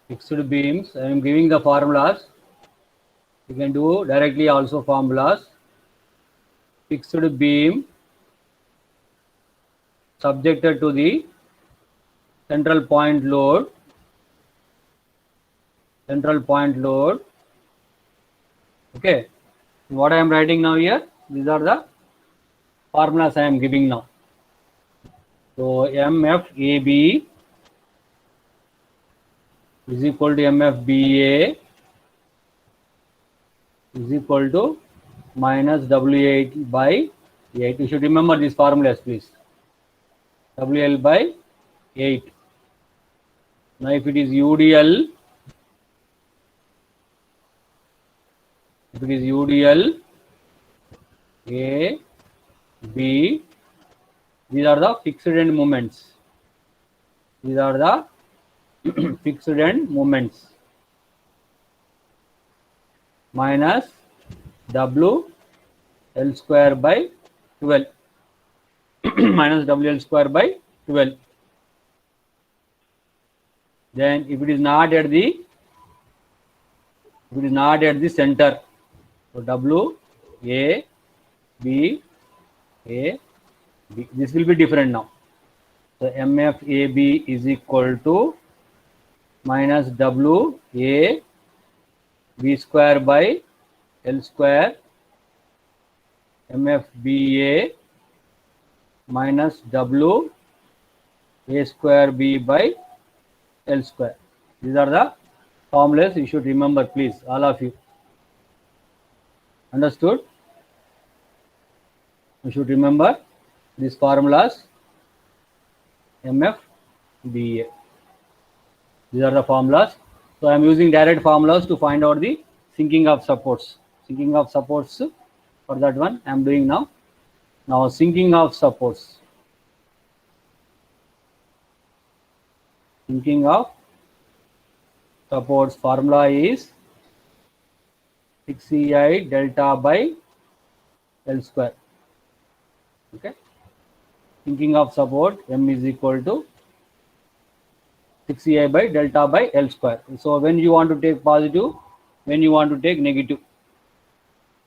Fixed beams. I am giving the formulas. You can do directly also formulas. Fixed beam subjected to the central point load. Okay. What I am writing now here, these are the formulas I am giving now. So MFAB is equal to MFBA is equal to minus W8 by 8. You should remember these formulas, please. WL by 8. Now, if it is UDL, A, B, these are the fixed end moments. Fixed end moments. Minus W L square by 12. Minus WL square by 12. Then if it is not at the center, so W A B A B, this will be different now. So MFAB is equal to minus W A B square by L square, MFBA minus W A square B by L square. These are the formulas you should remember, please, all of you. Understood? You should remember these formulas. MFBA. These are the formulas. So I am using direct formulas to find out the sinking of supports. Sinking of supports, for that one I am doing now. Now sinking of supports. Sinking of supports formula is 6EI delta by L square. Okay. Sinking of support M is equal to 6EI by delta by L square. So when you want to take positive, when you want to take negative,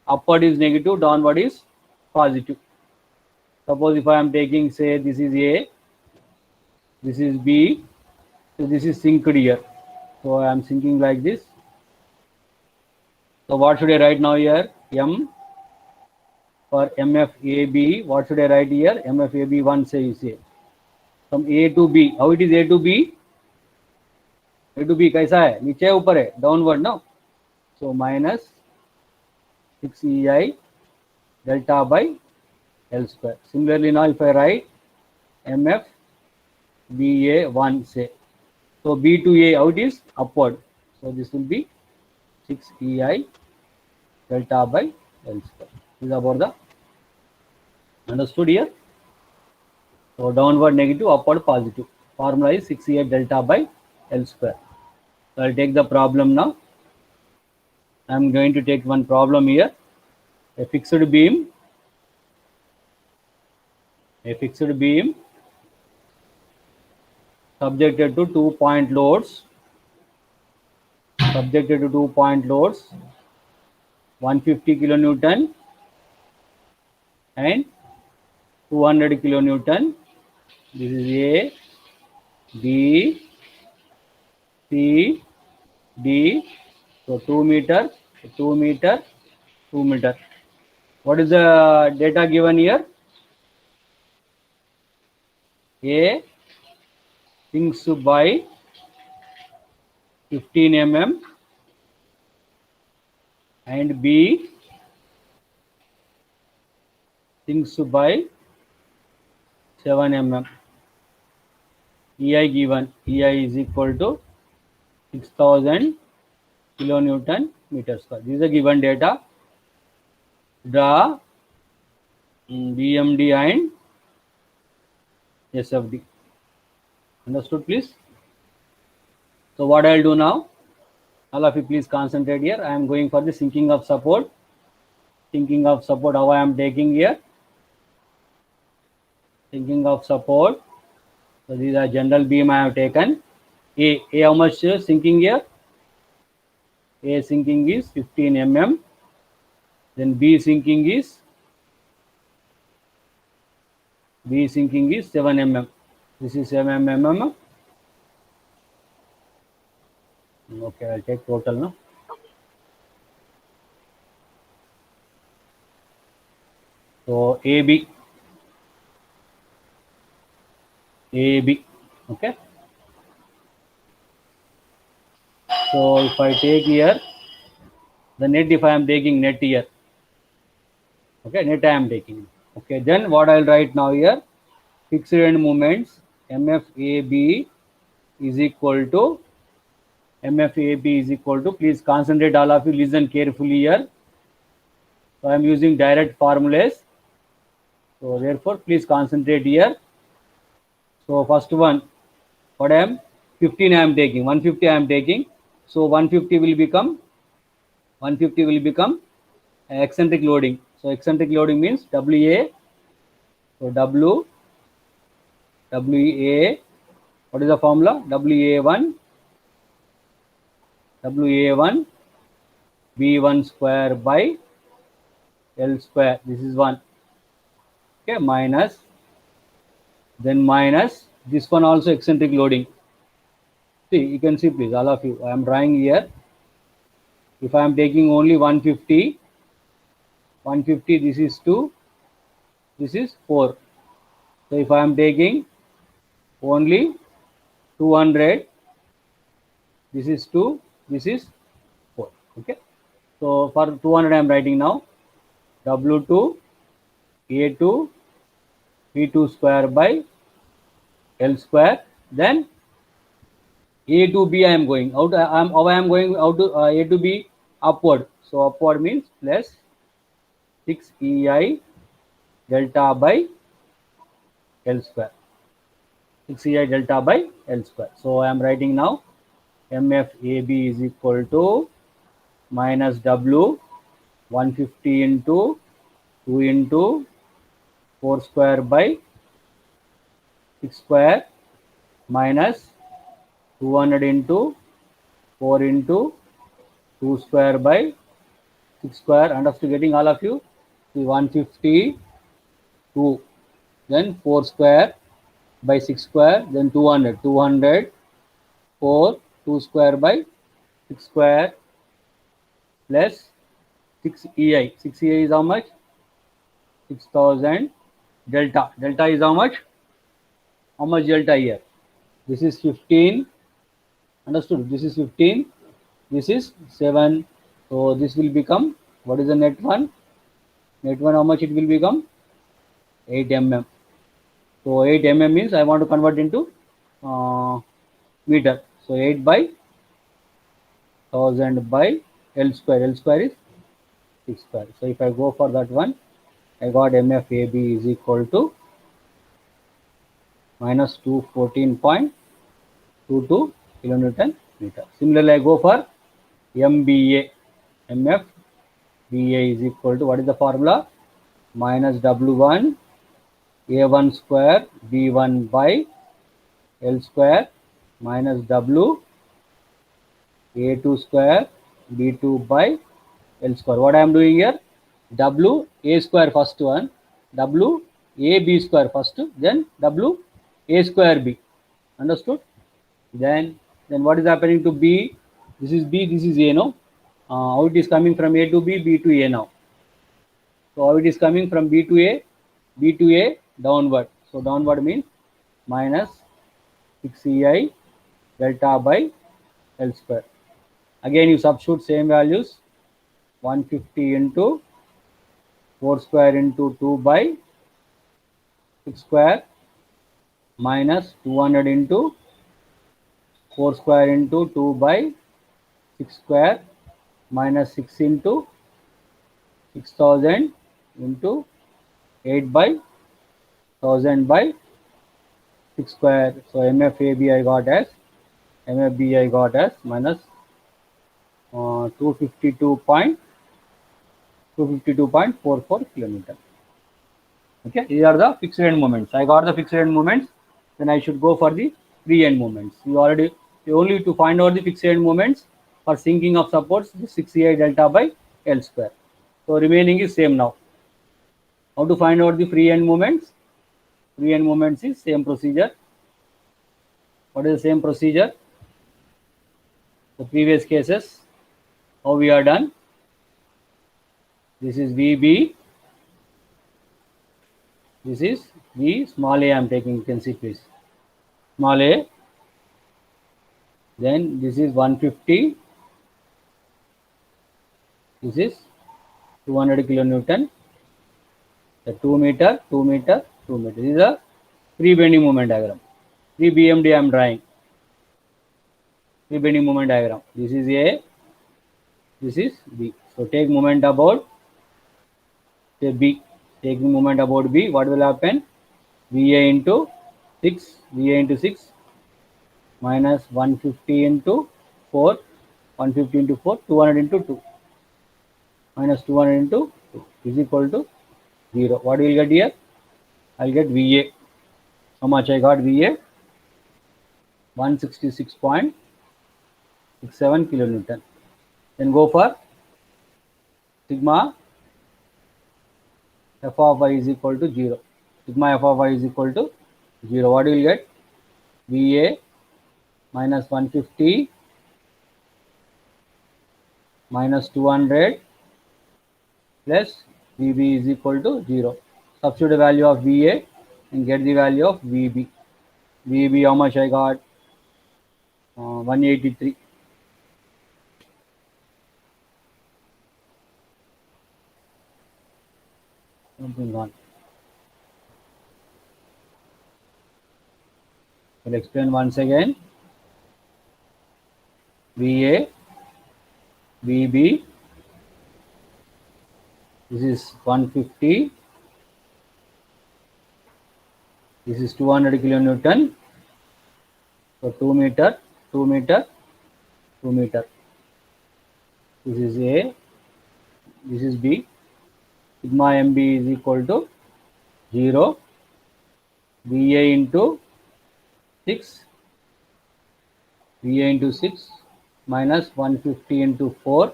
upward is negative, downward is positive. Suppose if I am taking, say, this is A, this is B, so this is sinked here. So I am sinking like this. So what should I write now here? M for MFAB. What should I write here? MFAB 1, say you say. From A to B. How it is A to B? A to B कैसा है? नीचे ऊपर है, downward now. So minus 6EI delta by L square. Similarly now if I write MFBA 1, say. So B to A, how it is? Upward. So this will be 6EI delta by L square. This is about the understood here. So downward negative, upward positive. Formula is 6EI delta by L square. So I'll take the problem now. I'm going to take one problem here. A fixed beam subjected to 2-point loads. 150 kilonewton and 200 kilonewton. This is A, B, C, D. So 2 meter, 2 meter, 2 meter. What is the data given here? A sinks by 15 mm and B sinks by 7 mm. EI given. EI is equal to 6000 kilonewton meter square. This is the given data. Draw BMD and SFD. Understood, please? So what I'll do now, all of you please concentrate here. I am going for the sinking of support. Sinking of support, how I am taking here? Sinking of support. So these are general beam I have taken. A how much sinking here? A sinking is 15 mm. Then B sinking is 7 mm. This is 7 mm. Okay, I'll take total now. So AB, okay. So if I take here, the net, if I am taking net here, okay, net I am taking. Okay, then what I'll write now here, fixed end moments MFAB is equal to please concentrate, all of you, listen carefully here. So I am using direct formulas. So therefore, please concentrate here. So first one, what I am 15 I am taking, 150 I am taking. So 150 will become eccentric loading. So eccentric loading means WA. So WA, what is the formula? WA1 B1 square by L square. This is 1. Okay, minus, then minus this one also eccentric loading. See, you can see, please, all of you, I am drawing here. If I am taking only 150, this is 2, this is 4. So if I am taking only 200, this is 2, this is 4. Okay. So for 200 I am writing now W2 A2 B2 square by L square. Then A to B I am going out. I am going out to A to B upward. So upward means plus 6 EI delta by L square. 6 EI delta by L square. So I am writing now MFAB is equal to minus W 150 into 2 into 4 square by 6 square minus 200 into 4 into 2 square by 6 square. And after getting all of you, 150 2, then 4 square by 6 square, then 200 4 2 square by 6 square plus 6 EI. 6 EI is how much? 6000 delta. Delta is how much? How much delta here? This is 15. Understood? This is 15. This is 7. So this will become, what is the net one? Net one, how much it will become? 8 mm. So 8 mm means I want to convert into meter. So 8 by 1000 by L square. L square is 6 square. So if I go for that one, I got MFAB is equal to minus 214.22 kilonewton meter. Similarly, I go for MBA. MFBA is equal to, what is the formula? Minus W1 A1 square B1 by L square minus W A2 square B2 by L square. What I am doing here? W A square first one, W A B square first, then W A square B. Understood? Then what is happening to B? This is B, this is A, no? How it is coming from A to B, B to A now. So how it is coming from B to A downward. So downward means minus 6 EI delta by L square. Again you substitute same values, 150 into 4 square into 2 by 6 square minus 200 into 4 square into 2 by 6 square minus 6 into 6000 into 8 by 1000 by 6 square. So MFAB I got as minus 252.44 kilometer. Okay, these are the fixed end moments. I got the fixed end moments. Then I should go for the free end moments. You already only to find out the fixed end moments for sinking of supports, the 6EI delta by L square. So remaining is same now. How to find out the free end moments? Free end moments is same procedure. What is the same procedure? The previous cases, how we are done? This is VB. This is V small a I am taking, you can see please. Small a. Then this is 150. This is 200 kilonewton. The 2 meter, 2 meter, 2 meter. This is a free bending moment diagram. Free BMD I am drawing. Free bending moment diagram. This is A. This is B. So take moment about say B. Taking moment about B. What will happen? VA into 6. VA into 6 minus 150 into 4. 150 into 4. 200 into 2. Minus 200 into 2 is equal to 0. What will get here? I'll get VA. How much I got VA? 166.67 kilonewton. Then go for sigma f of y is equal to 0. Sigma f of y is equal to 0. What will you get? VA minus 150 minus 200 plus VB is equal to 0. Substitute the value of VA and get the value of VB. VB, how much I got? 183. Something gone. I'll explain once again. VA, VB, this is 150, this is 200 kilonewton, so 2 meter, 2 meter, 2 meter. This is A, this is B. Sigma MB is equal to 0, VA into 6, VA into 6 minus 150 into 4,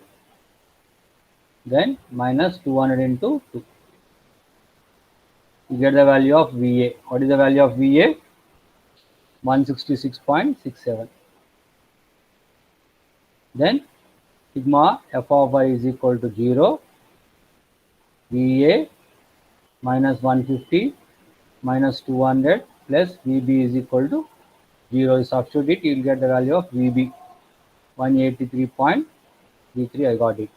then minus 200 into 2. You get the value of VA. What is the value of VA? 166.67. Then sigma f of y is equal to 0, VA minus 150 minus 200 plus VB is equal to 0. Substitute it, you will get the value of VB. 183.33, I got it.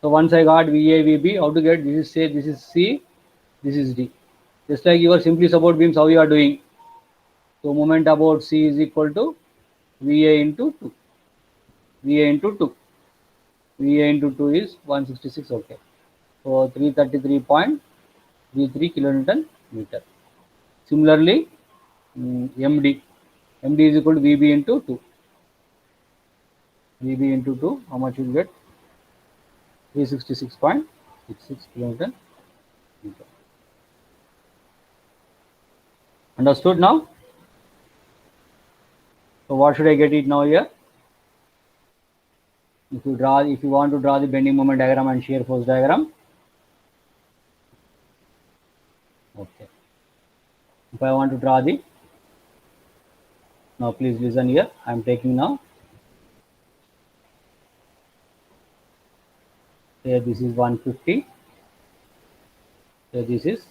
So once I got VA, VB, how to get this is say this is C, this is D. Just like your simply support beams, how you are doing. So moment about C is equal to VA into 2. VA into 2. VA into 2 is 166, okay. So 333.33 kilonewton meter. Similarly, MD. MD is equal to VB into 2. VB into 2, how much you get? 366.66 kilonewton meter. Understood now? So what should I get it now here? If you want to draw the bending moment diagram and shear force diagram. Okay. If I want to draw the, now please listen here. I am taking now. Here this is 150. Here this is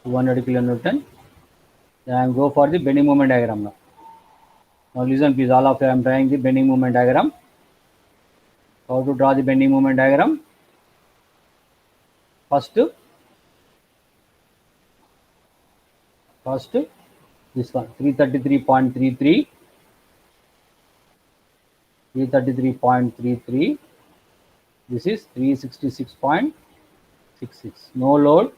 200 kilonewton. Then I am go for the bending moment diagram now. Now listen please, all of you, I am drawing the bending moment diagram. How to draw the bending moment diagram? First this one 333.33, 333.33. This is 366.66. No load,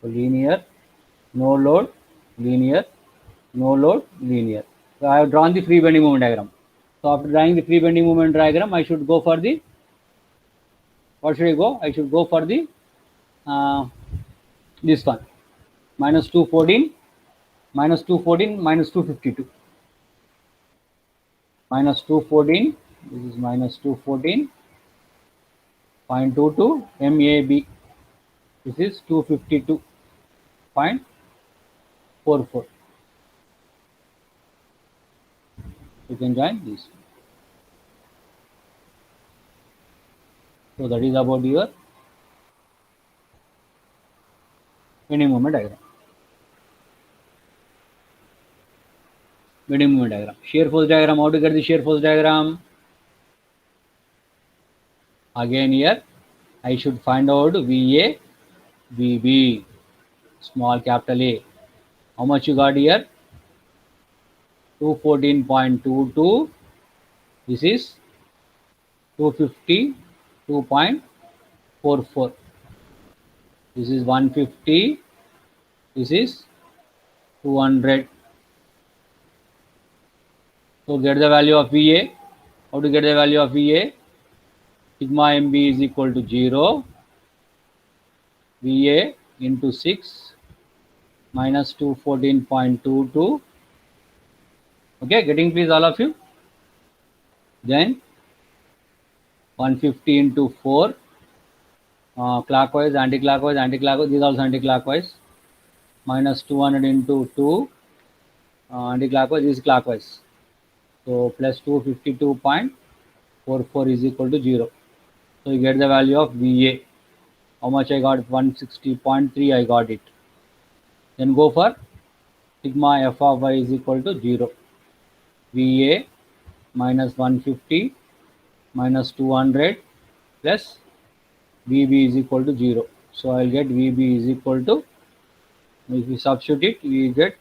linear, no load, linear, no load, linear. So I have drawn the free bending moment diagram. So after drawing the free bending moment diagram, I should go for the, what should I go? I should go for the this one, minus 214, minus 214, minus 252. minus 214, this is minus 214.22 MAB, this is 252.44. You can join this. So that is about your bending moment diagram. Bending moment diagram. Shear force diagram. How to get the shear force diagram? Again here, I should find out VA, VB, small capital A. How much you got here? 214.22. This is 252.44. This is 150. This is 200. So get the value of VA. How to get the value of VA? Sigma MB is equal to 0. VA into 6 minus 214.22. Okay, getting please all of you. Then 150 into 4, clockwise, anti-clockwise, anti-clockwise, this is also anti-clockwise, minus 200 into 2, anti-clockwise, this is clockwise. So plus 252.44 is equal to 0. So you get the value of VA. How much I got? 160.3 I got it. Then go for sigma f of y is equal to 0. VA minus 150 minus 200 plus VB is equal to 0. So I'll get VB is equal to, if we substitute it, we get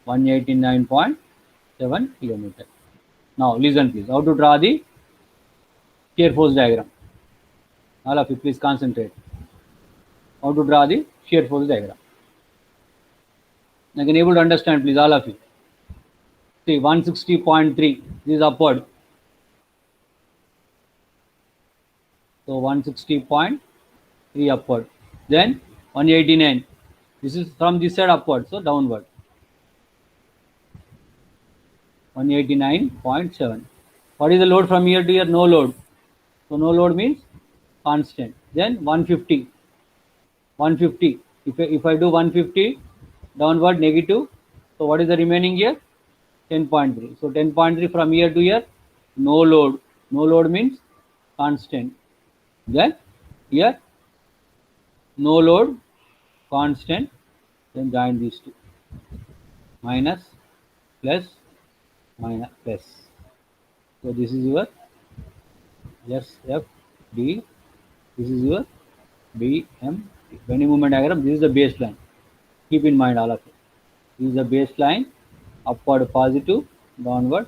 189.7 kilometer. Now listen please, how to draw the shear force diagram. All of you please concentrate. How to draw the shear force diagram. I can able to understand please all of you. See 160.3, this is upward. So 160.3 upward. Then 189. This is from this side upward, so downward. 189.7. What is the load from here to here? No load. So no load means constant. Then 150. 150. If I do 150 downward negative, so what is the remaining here? 10.3. So 10.3 from here to here, no load. No load means constant. Then here, no load, constant. Then join these two. Minus, plus, minus, plus. So this is your SFD. This is your BM. Bending moment diagram. This is the baseline. Keep in mind all of it. This is the baseline. Upward positive, downward